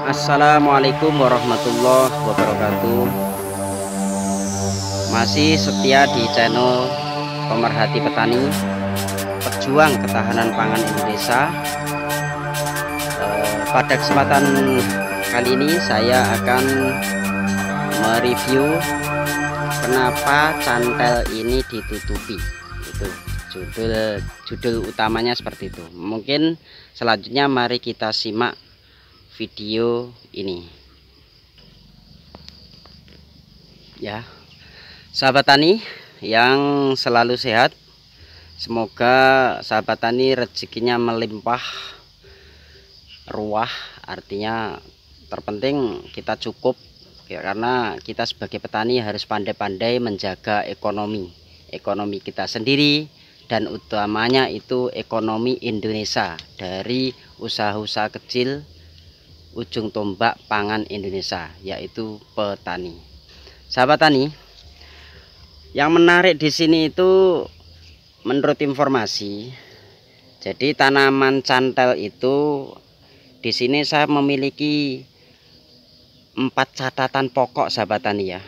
Assalamualaikum warahmatullahi wabarakatuh. Masih setia di channel Pemerhati Petani, Pejuang Ketahanan Pangan Indonesia. Pada kesempatan kali ini saya akan mereview kenapa cantel ini ditutupi. Itu judul utamanya seperti itu. Mungkin selanjutnya mari kita simak video ini ya, sahabat tani yang selalu sehat. Semoga sahabat tani rezekinya melimpah ruah, artinya terpenting kita cukup ya, karena kita sebagai petani harus pandai-pandai menjaga ekonomi kita sendiri, dan utamanya itu ekonomi Indonesia dari usaha-usaha kecil ujung tombak pangan Indonesia, yaitu petani. Sahabat tani, yang menarik di sini itu menurut informasi, jadi tanaman cantel itu di sini saya memiliki 4 catatan pokok sahabat tani ya.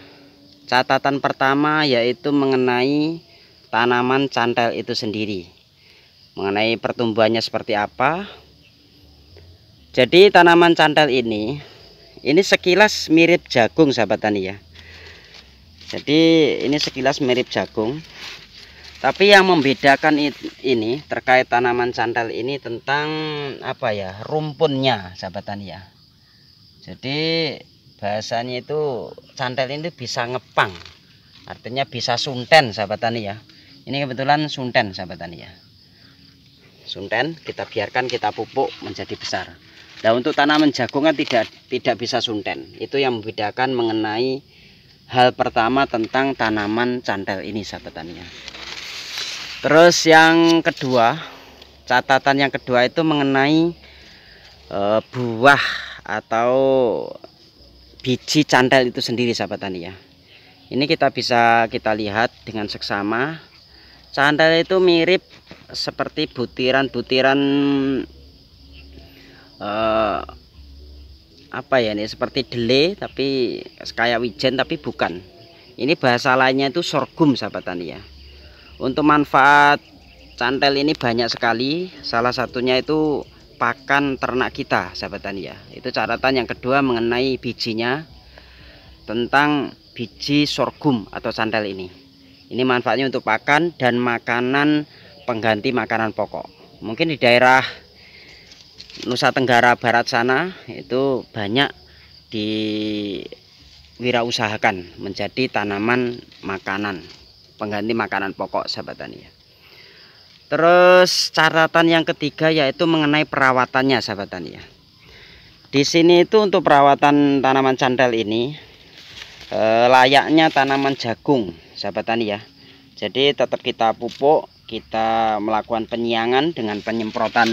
Catatan pertama yaitu mengenai tanaman cantel itu sendiri, mengenai pertumbuhannya seperti apa. Jadi tanaman cantel ini sekilas mirip jagung sahabat tani ya. Jadi ini sekilas mirip jagung, tapi yang membedakan ini terkait tanaman cantel ini tentang apa ya, rumpunnya sahabat tani ya. Jadi bahasanya itu cantel ini bisa ngepang, artinya bisa sunten sahabat tani ya. Ini kebetulan sunten sahabat tani ya. Sunten kita biarkan, kita pupuk menjadi besar. Nah, untuk tanaman jagung kan tidak bisa sunten. Itu yang membedakan mengenai hal pertama tentang tanaman cantel ini sahabat tani ya. Terus yang kedua, catatan yang kedua itu mengenai buah atau biji cantel itu sendiri sahabat tani ya. Ini kita lihat dengan seksama. Cantel itu mirip seperti butiran-butiran apa ya, ini seperti dele tapi kayak wijen, tapi bukan. Ini bahasa lainnya itu sorghum sahabat tani ya. Untuk manfaat cantel ini banyak sekali, salah satunya itu pakan ternak kita sahabat tani ya. Itu catatan yang kedua mengenai bijinya, tentang biji sorghum atau cantel ini. Ini manfaatnya untuk pakan dan makanan pengganti makanan pokok. Mungkin di daerah Nusa Tenggara Barat sana itu banyak diwirausahakan menjadi tanaman makanan pengganti makanan pokok sahabat tani ya. Terus catatan yang ketiga yaitu mengenai perawatannya sahabat tani ya. Di sini itu untuk perawatan tanaman cantel ini layaknya tanaman jagung sahabat tani ya. Jadi tetap kita pupuk, kita melakukan penyiangan dengan penyemprotan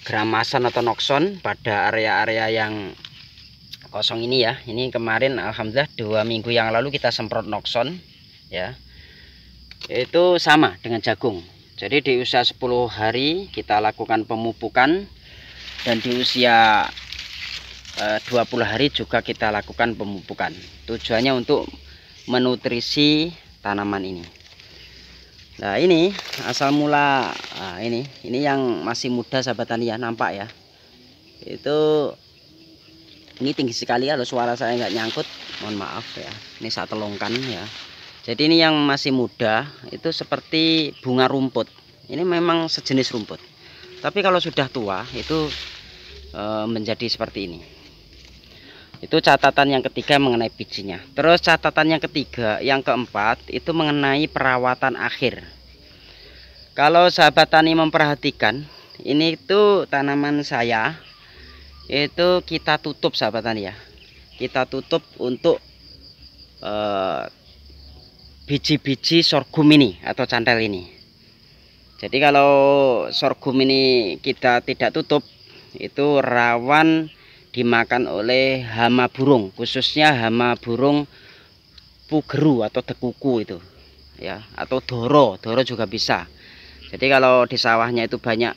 gramasan atau nokson pada area-area yang kosong ini ya. Ini kemarin alhamdulillah 2 minggu yang lalu kita semprot nokson ya. Itu sama dengan jagung. Jadi di usia 10 hari kita lakukan pemupukan, dan di usia 20 hari juga kita lakukan pemupukan. Tujuannya untuk menutrisi tanaman ini. Nah, ini asal mula ini yang masih muda sahabat tani ya, nampak ya. Itu ini tinggi sekali ya, suara saya nggak nyangkut, mohon maaf ya. Ini saya telongkan ya. Jadi ini yang masih muda itu seperti bunga rumput. Ini memang sejenis rumput. Tapi kalau sudah tua itu menjadi seperti ini. Itu catatan yang ketiga mengenai bijinya. Terus catatan yang ketiga, yang keempat itu mengenai perawatan akhir. Kalau sahabat tani memperhatikan, ini itu tanaman saya itu kita tutup sahabat tani ya. Kita tutup untuk biji-biji sorghum ini atau cantel ini. Jadi kalau sorghum ini kita tidak tutup, itu rawan dimakan oleh hama burung, khususnya hama burung pugeru atau dekuku itu ya, atau doro juga bisa. Jadi kalau di sawahnya itu banyak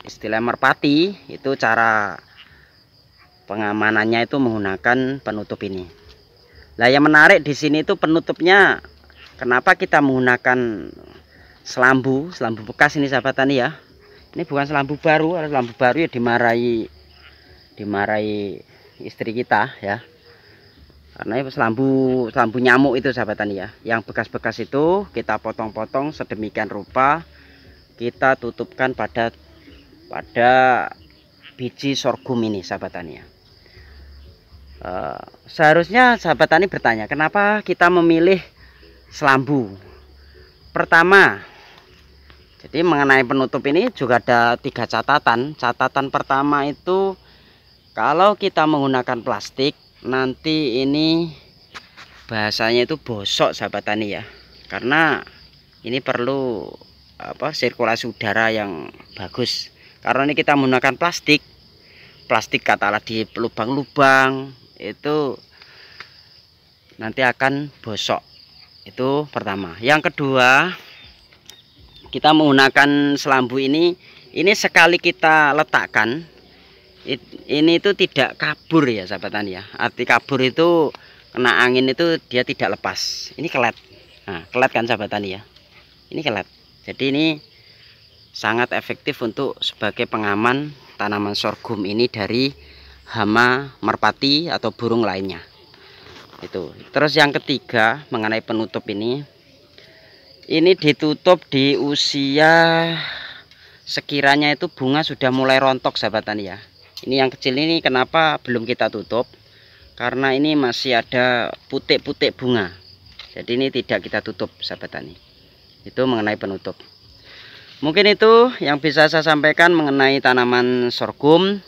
istilah merpati, itu cara pengamanannya itu menggunakan penutup ini. Nah, yang menarik di sini itu penutupnya, kenapa kita menggunakan selambu bekas ini sahabat tani ya. Ini bukan selambu baru, kalau selambu baru ya dimarahi istri kita ya. Karena selambu nyamuk itu sahabat tani ya. Yang bekas-bekas itu kita potong-potong sedemikian rupa, kita tutupkan pada biji sorghum ini sahabat tani ya. Seharusnya sahabat tani bertanya, kenapa kita memilih selambu? Pertama, jadi mengenai penutup ini juga ada 3 catatan. Catatan pertama itu, kalau kita menggunakan plastik, nanti ini bahasanya itu bosok sahabat tani ya. Karena ini perlu sirkulasi udara yang bagus. Karena ini kita menggunakan plastik katakanlah di lubang-lubang, itu nanti akan bosok. Itu pertama. Yang kedua, kita menggunakan selambu ini sekali kita letakkan, ini itu tidak kabur ya sahabat tani ya. Arti kabur itu kena angin itu dia tidak lepas. Ini kelet. Nah, kelet kan sahabat tani ya. Ini kelet. Jadi ini sangat efektif untuk sebagai pengaman tanaman sorghum ini dari hama merpati atau burung lainnya. Itu. Terus yang ketiga mengenai penutup ini ditutup di usia sekiranya itu bunga sudah mulai rontok sahabat tani ya. Ini yang kecil ini kenapa belum kita tutup? Karena ini masih ada putik-putik bunga. Jadi ini tidak kita tutup sahabat tani. Itu mengenai penutup. Mungkin itu yang bisa saya sampaikan mengenai tanaman sorghum.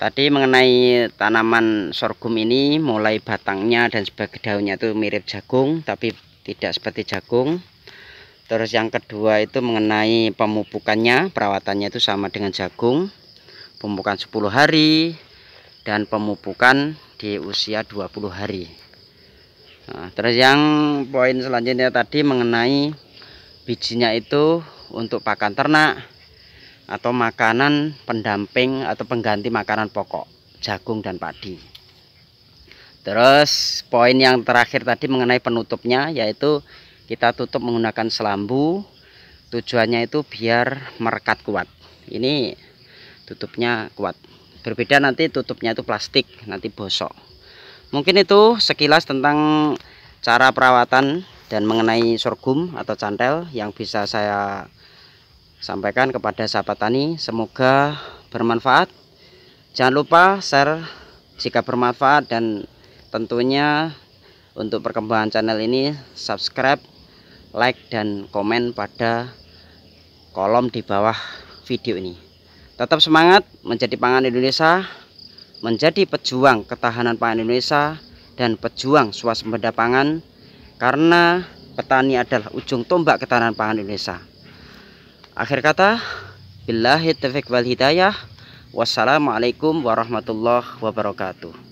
Tadi mengenai tanaman sorghum ini, mulai batangnya dan sebagai daunnya itu mirip jagung, tapi tidak seperti jagung. Terus yang kedua itu mengenai pemupukannya, perawatannya itu sama dengan jagung. Pemupukan 10 hari dan pemupukan di usia 20 hari. Nah, terus yang poin selanjutnya tadi mengenai bijinya itu untuk pakan ternak atau makanan pendamping atau pengganti makanan pokok jagung dan padi. Terus poin yang terakhir tadi mengenai penutupnya, yaitu kita tutup menggunakan selambu. Tujuannya itu biar merekat kuat. Ini tutupnya kuat. Berbeda nanti tutupnya itu plastik, nanti bosok. Mungkin itu sekilas tentang cara perawatan dan mengenai sorghum atau cantel yang bisa saya sampaikan kepada sahabat tani. Semoga bermanfaat. Jangan lupa share jika bermanfaat, dan tentunya untuk perkembangan channel ini subscribe, like, dan komen pada kolom di bawah video ini. Tetap semangat menjadi pangan Indonesia, menjadi pejuang ketahanan pangan Indonesia dan pejuang swasembada pangan, karena petani adalah ujung tombak ketahanan pangan Indonesia. Akhir kata, billahi taufiq wal hidayah. Wassalamualaikum warahmatullahi wabarakatuh.